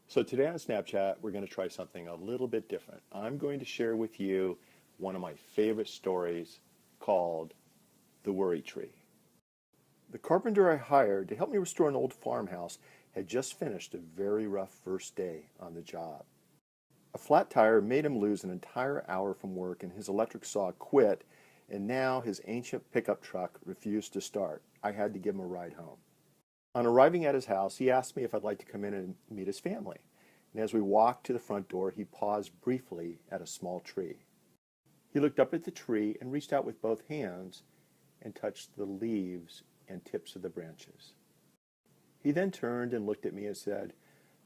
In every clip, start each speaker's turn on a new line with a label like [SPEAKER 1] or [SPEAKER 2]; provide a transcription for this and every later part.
[SPEAKER 1] So today on Snapchat, we're going to try something a little bit different. I'm going to share with you one of my favorite stories called The Worry Tree. The carpenter I hired to help me restore an old farmhouse had just finished a very rough first day on the job. A flat tire made him lose an entire hour from work, and his electric saw quit, and now his ancient pickup truck refused to start. I had to give him a ride home. On arriving at his house, he asked me if I'd like to come in and meet his family. And as we walked to the front door, he paused briefly at a small tree. He looked up at the tree and reached out with both hands and touched the leaves and tips of the branches. He then turned and looked at me and said,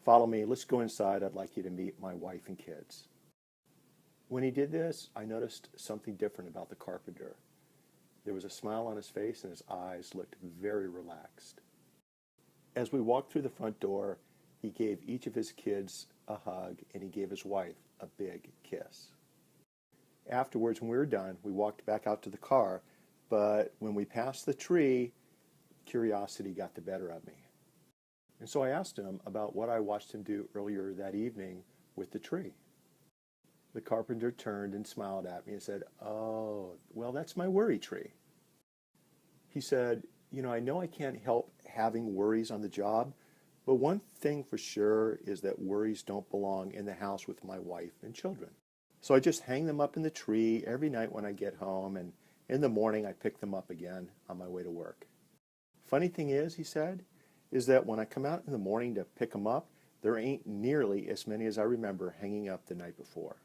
[SPEAKER 1] "Follow me, let's go inside. I'd like you to meet my wife and kids." When he did this, I noticed something different about the carpenter. There was a smile on his face and his eyes looked very relaxed. As we walked through the front door, he gave each of his kids a hug and he gave his wife a big kiss. Afterwards, when we were done, we walked back out to the car, but when we passed the tree, curiosity got the better of me. And so I asked him about what I watched him do earlier that evening with the tree. The carpenter turned and smiled at me and said, "Oh, well, that's my worry tree." He said, I know I can't help having worries on the job, but one thing for sure is that worries don't belong in the house with my wife and children. So I just hang them up in the tree every night when I get home, and in the morning I pick them up again on my way to work. Funny thing is, he said, is that when I come out in the morning to pick them up, there ain't nearly as many as I remember hanging up the night before.